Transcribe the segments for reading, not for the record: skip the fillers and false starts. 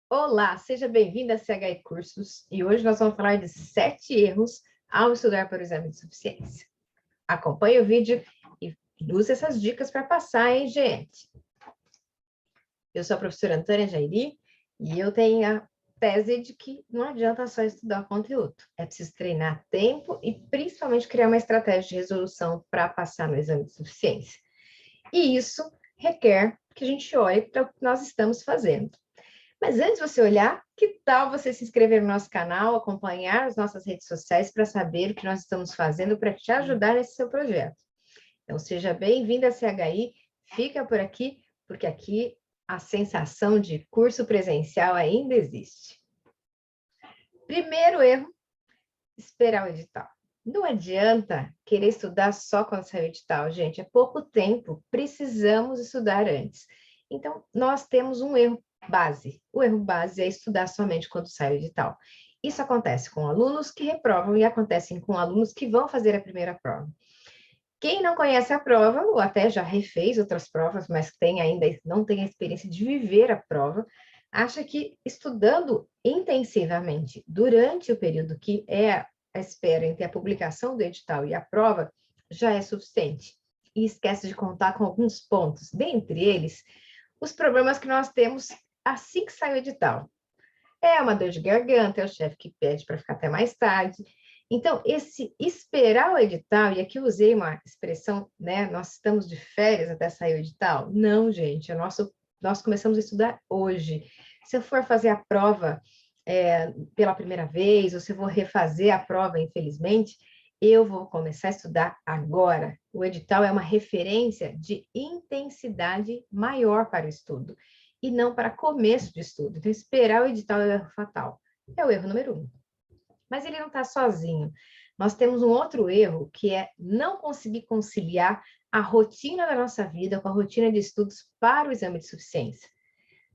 Olá, seja bem-vindo a CHI Cursos e hoje nós vamos falar de 7 erros ao estudar para o exame de suficiência. Acompanhe o vídeo e use essas dicas para passar, hein, gente? Eu sou a professora Antônia Jairi e eu tenho a tese de que não adianta só estudar o conteúdo, é preciso treinar tempo e principalmente criar uma estratégia de resolução para passar no exame de suficiência. E isso requer que a gente olhe para o que nós estamos fazendo. Mas antes de você olhar, que tal você se inscrever no nosso canal, acompanhar as nossas redes sociais para saber o que nós estamos fazendo para te ajudar nesse seu projeto? Então, seja bem-vindo à CHI, fica por aqui, porque aqui a sensação de curso presencial ainda existe. Primeiro erro, esperar o edital. Não adianta querer estudar só quando sair o edital, gente, é pouco tempo, precisamos estudar antes. Então, nós temos um erro base. O erro base é estudar somente quando sai o edital. Isso acontece com alunos que reprovam e acontece com alunos que vão fazer a primeira prova. Quem não conhece a prova, ou até já refez outras provas, mas não tem a experiência de viver a prova, acha que estudando intensivamente durante o período que é a espera entre a publicação do edital e a prova já é suficiente. E esquece de contar com alguns pontos, dentre eles, os problemas que nós temos assim que sai o edital. É uma dor de garganta, é o chefe que pede para ficar até mais tarde. Então, esse esperar o edital, e aqui eu usei uma expressão, né? Nós estamos de férias até sair o edital? Não, gente, nós começamos a estudar hoje. Se eu for fazer a prova pela primeira vez, ou se eu vou refazer a prova, infelizmente, eu vou começar a estudar agora. O edital é uma referência de intensidade maior para o estudo e não para começo de estudo. Então, esperar o edital é o erro fatal. É o erro número 1. Mas ele não está sozinho. Nós temos um outro erro, que é não conseguir conciliar a rotina da nossa vida com a rotina de estudos para o exame de suficiência.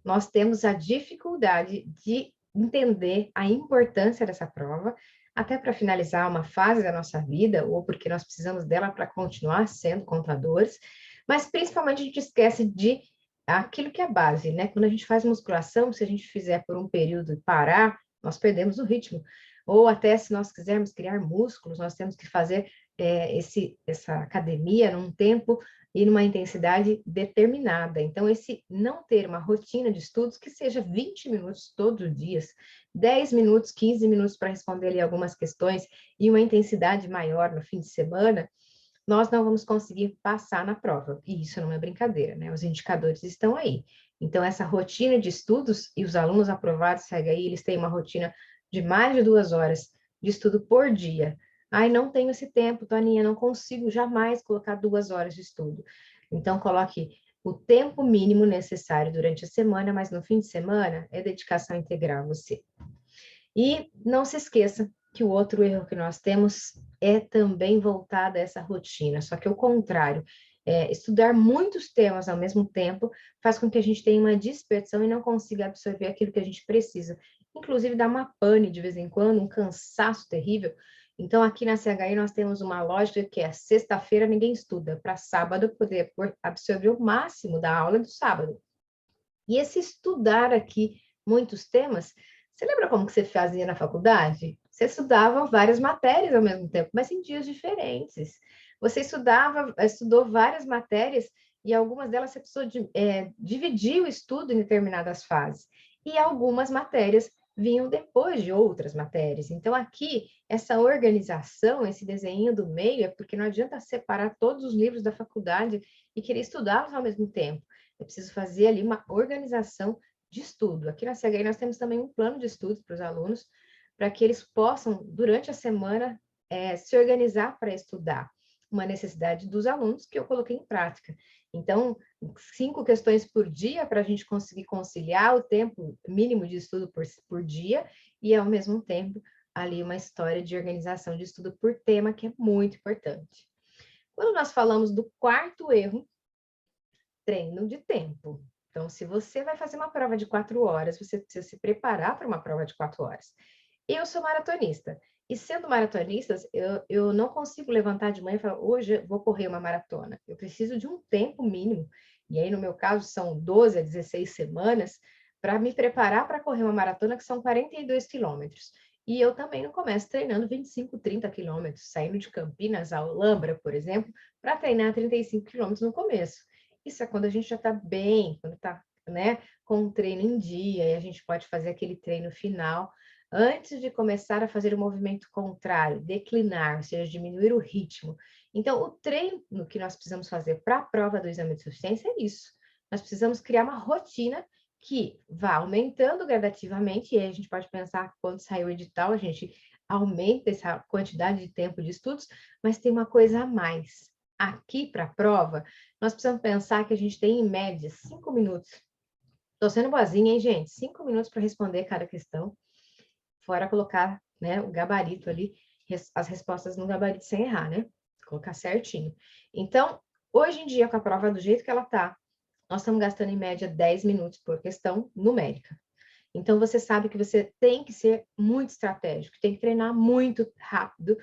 Nós temos a dificuldade de entender a importância dessa prova, até para finalizar uma fase da nossa vida, ou porque nós precisamos dela para continuar sendo contadores, mas principalmente a gente esquece de aquilo que é base, né? Quando a gente faz musculação, se a gente fizer por um período e parar, nós perdemos o ritmo. Ou até se nós quisermos criar músculos, nós temos que fazer essa academia num tempo e numa intensidade determinada. Então, esse não ter uma rotina de estudos que seja 20 minutos todos os dias, 10 minutos, 15 minutos para responder ali algumas questões e uma intensidade maior no fim de semana, nós não vamos conseguir passar na prova. E isso não é brincadeira, né? Os indicadores estão aí. Então, essa rotina de estudos, e os alunos aprovados, segue aí, eles têm uma rotina de mais de 2 horas de estudo por dia. Ai, não tenho esse tempo, Toninha, não consigo jamais colocar 2 horas de estudo. Então, coloque o tempo mínimo necessário durante a semana, mas no fim de semana é dedicação integral a você. E não se esqueça que o outro erro que nós temos é também voltado a essa rotina, só que o contrário, estudar muitos temas ao mesmo tempo faz com que a gente tenha uma dispersão e não consiga absorver aquilo que a gente precisa. Inclusive dá uma pane de vez em quando, um cansaço terrível. Então, aqui na CHI nós temos uma lógica que é sexta-feira ninguém estuda, para sábado poder absorver o máximo da aula do sábado. E esse estudar aqui muitos temas, você lembra como que você fazia na faculdade? Você estudava várias matérias ao mesmo tempo, mas em dias diferentes. Você estudou várias matérias e algumas delas você precisou dividir o estudo em determinadas fases. E algumas matérias vinham depois de outras matérias. Então, aqui, essa organização, esse desenho do meio, é porque não adianta separar todos os livros da faculdade e querer estudá-los ao mesmo tempo. É preciso fazer ali uma organização de estudo. Aqui na CHI nós temos também um plano de estudos para os alunos, para que eles possam, durante a semana, se organizar para estudar. Uma necessidade dos alunos que eu coloquei em prática. Então, 5 questões por dia para a gente conseguir conciliar o tempo mínimo de estudo por dia e, ao mesmo tempo, ali uma história de organização de estudo por tema, que é muito importante. Quando nós falamos do quarto erro, treino de tempo. Então, se você vai fazer uma prova de 4 horas, você precisa se preparar para uma prova de 4 horas. Eu sou maratonista, e sendo maratonista, eu não consigo levantar de manhã e falar, hoje eu vou correr uma maratona. Eu preciso de um tempo mínimo, e aí no meu caso são 12 a 16 semanas, para me preparar para correr uma maratona, que são 42 quilômetros. E eu também não começo treinando 25, 30 quilômetros, saindo de Campinas a Olambra, por exemplo, para treinar 35 quilômetros no começo. Isso é quando a gente já está bem, quando está, né, com o treino em dia, e a gente pode fazer aquele treino final antes de começar a fazer o movimento contrário, declinar, ou seja, diminuir o ritmo. Então, o treino que nós precisamos fazer para a prova do exame de suficiência é isso. Nós precisamos criar uma rotina que vá aumentando gradativamente, e aí a gente pode pensar, quando sair o edital, a gente aumenta essa quantidade de tempo de estudos, mas tem uma coisa a mais. Aqui para a prova, nós precisamos pensar que a gente tem, em média, 5 minutos. Estou sendo boazinha, hein, gente? 5 minutos para responder cada questão, fora colocar, né, o gabarito ali, as respostas no gabarito sem errar, né? Colocar certinho. Então, hoje em dia, com a prova do jeito que ela está, nós estamos gastando em média 10 minutos por questão numérica. Então, você sabe que você tem que ser muito estratégico, tem que treinar muito rápido,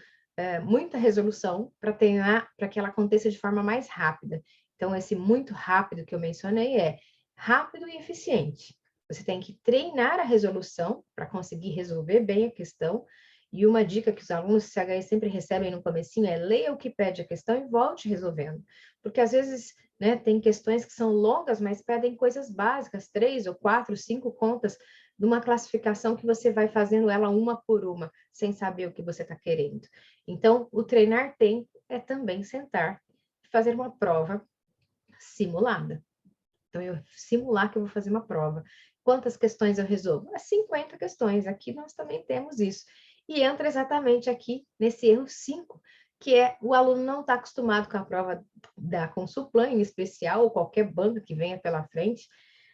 muita resolução para treinar, para que ela aconteça de forma mais rápida. Então, esse muito rápido que eu mencionei é rápido e eficiente. Você tem que treinar a resolução para conseguir resolver bem a questão. E uma dica que os alunos do CHI sempre recebem no comecinho é: leia o que pede a questão e volte resolvendo. Porque às vezes, né, tem questões que são longas, mas pedem coisas básicas, 3 ou 4, 5 contas de uma classificação que você vai fazendo ela uma por uma, sem saber o que você está querendo. Então, o treinar tempo é também sentar e fazer uma prova simulada. Então, eu simular que eu vou fazer uma prova. Quantas questões eu resolvo? 50 questões. Aqui nós também temos isso. E entra exatamente aqui nesse erro 5, que é o aluno não está acostumado com a prova da Consulplan, em especial, ou qualquer banca que venha pela frente,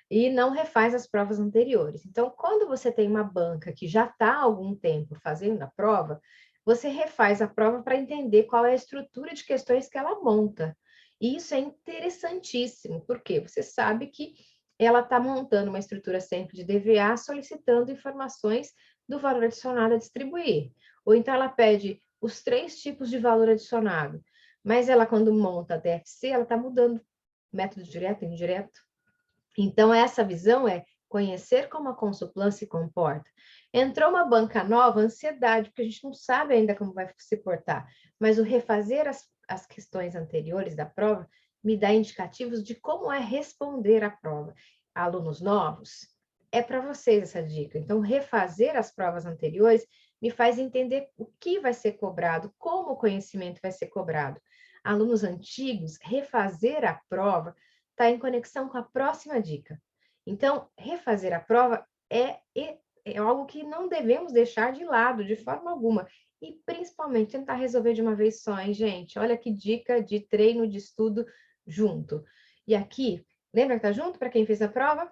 e não refaz as provas anteriores. Então, quando você tem uma banca que já está há algum tempo fazendo a prova, você refaz a prova para entender qual é a estrutura de questões que ela monta. E isso é interessantíssimo, porque você sabe que ela está montando uma estrutura sempre de DVA, solicitando informações do valor adicionado a distribuir. Ou então ela pede os 3 tipos de valor adicionado, mas ela, quando monta a DFC, ela está mudando método direto e indireto. Então, essa visão é conhecer como a Consulplan se comporta. Entrou uma banca nova, ansiedade, porque a gente não sabe ainda como vai se portar, mas o refazer as questões anteriores da prova me dá indicativos de como é responder à prova. Alunos novos, é para vocês essa dica. Então, refazer as provas anteriores me faz entender o que vai ser cobrado, como o conhecimento vai ser cobrado. Alunos antigos, refazer a prova está em conexão com a próxima dica. Então, refazer a prova é algo que não devemos deixar de lado de forma alguma. E principalmente tentar resolver de uma vez só, hein, gente? Olha que dica de treino de estudo junto. E aqui, lembra que está junto para quem fez a prova?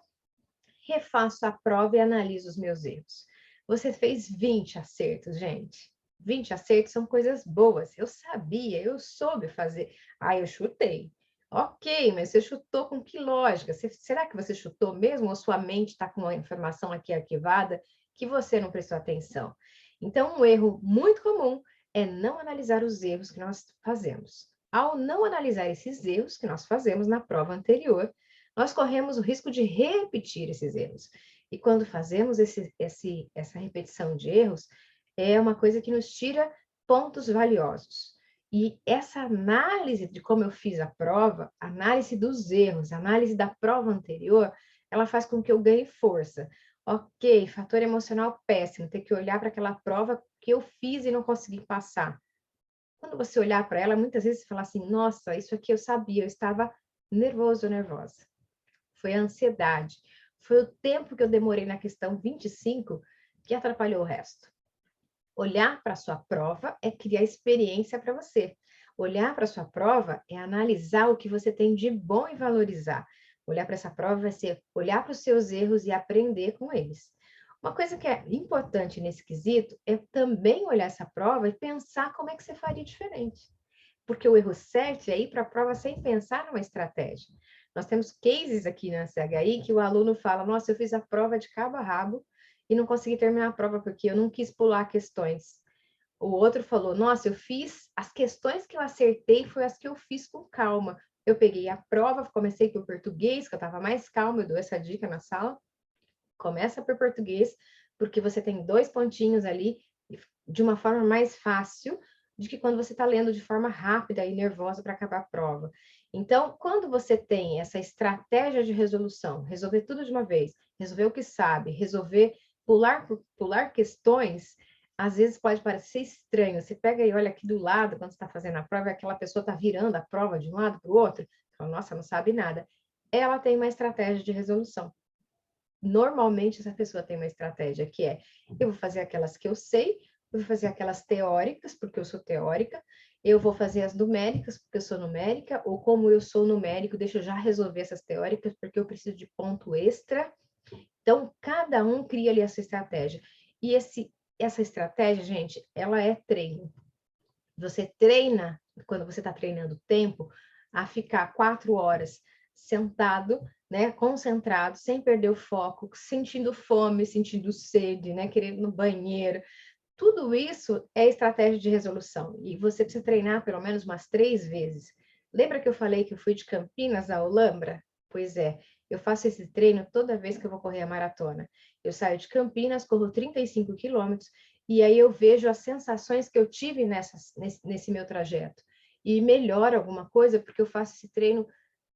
Refaço a prova e analiso os meus erros. Você fez 20 acertos, gente. 20 acertos são coisas boas. Eu sabia, eu soube fazer. Ah, eu chutei. Ok, mas você chutou com que lógica? Será que você chutou mesmo ou sua mente está com uma informação aqui arquivada que você não prestou atenção? Então, um erro muito comum é não analisar os erros que nós fazemos. Ao não analisar esses erros que nós fazemos na prova anterior, nós corremos o risco de repetir esses erros. E quando fazemos essa repetição de erros, é uma coisa que nos tira pontos valiosos. E essa análise de como eu fiz a prova, análise dos erros, análise da prova anterior, ela faz com que eu ganhe força. Ok, fator emocional péssimo, ter que olhar para aquela prova que eu fiz e não consegui passar. Quando você olhar para ela, muitas vezes você fala assim, nossa, isso aqui eu sabia, eu estava nervoso ou nervosa. Foi a ansiedade. Foi o tempo que eu demorei na questão 25 que atrapalhou o resto. Olhar para a sua prova é criar experiência para você. Olhar para a sua prova é analisar o que você tem de bom e valorizar. Olhar para essa prova vai ser olhar para os seus erros e aprender com eles. Uma coisa que é importante nesse quesito é também olhar essa prova e pensar como é que você faria diferente. Porque o erro certo é ir para a prova sem pensar numa estratégia. Nós temos cases aqui na CHI que o aluno fala, nossa, eu fiz a prova de cabo a rabo e não consegui terminar a prova porque eu não quis pular questões. O outro falou, nossa, eu fiz, as questões que eu acertei foi as que eu fiz com calma. Eu peguei a prova, comecei com o português, que eu estava mais calma, eu dou essa dica na sala, Começa por português, porque você tem 2 pontinhos ali, de uma forma mais fácil do que quando você está lendo de forma rápida e nervosa para acabar a prova. Então, quando você tem essa estratégia de resolução, resolver tudo de uma vez, resolver o que sabe, resolver pular questões, às vezes pode parecer estranho. Você pega e olha aqui do lado, quando você está fazendo a prova, e aquela pessoa está virando a prova de um lado para o outro, fala, nossa, não sabe nada. Ela tem uma estratégia de resolução. Normalmente, essa pessoa tem uma estratégia que é, eu vou fazer aquelas que eu sei, eu vou fazer aquelas teóricas, porque eu sou teórica, eu vou fazer as numéricas, porque eu sou numérica, ou como eu sou numérico, deixa eu já resolver essas teóricas, porque eu preciso de ponto extra. Então, cada um cria ali a sua estratégia. E essa estratégia, gente, ela é treino. Você treina, quando você está treinando tempo, a ficar 4 horas sentado, né, concentrado, sem perder o foco, sentindo fome, sentindo sede, né, querendo ir no banheiro. Tudo isso é estratégia de resolução. E você precisa treinar pelo menos umas 3 vezes. Lembra que eu falei que eu fui de Campinas a Olambra? Pois é, eu faço esse treino toda vez que eu vou correr a maratona. Eu saio de Campinas, corro 35 quilômetros, e aí eu vejo as sensações que eu tive nesse meu trajeto. E melhora alguma coisa, porque eu faço esse treino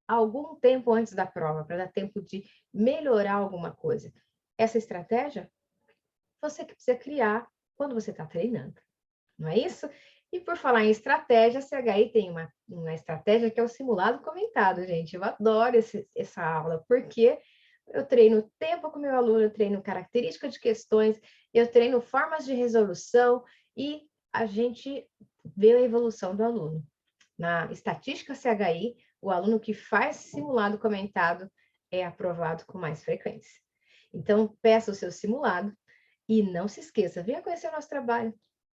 algum tempo antes da prova, para dar tempo de melhorar alguma coisa. Essa estratégia, você que precisa criar quando você está treinando, não é isso? E por falar em estratégia, a CHI tem uma estratégia que é o simulado comentado, gente. Eu adoro essa aula, porque eu treino tempo com o meu aluno, eu treino característica de questões, eu treino formas de resolução e a gente vê a evolução do aluno. Na estatística CHI, o aluno que faz simulado comentado é aprovado com mais frequência. Então, peça o seu simulado e não se esqueça, venha conhecer o nosso trabalho,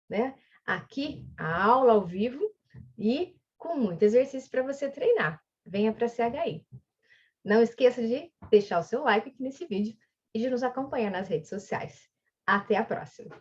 né? Aqui, a aula ao vivo e com muito exercício para você treinar. Venha para a CHI. Não esqueça de deixar o seu like aqui nesse vídeo e de nos acompanhar nas redes sociais. Até a próxima!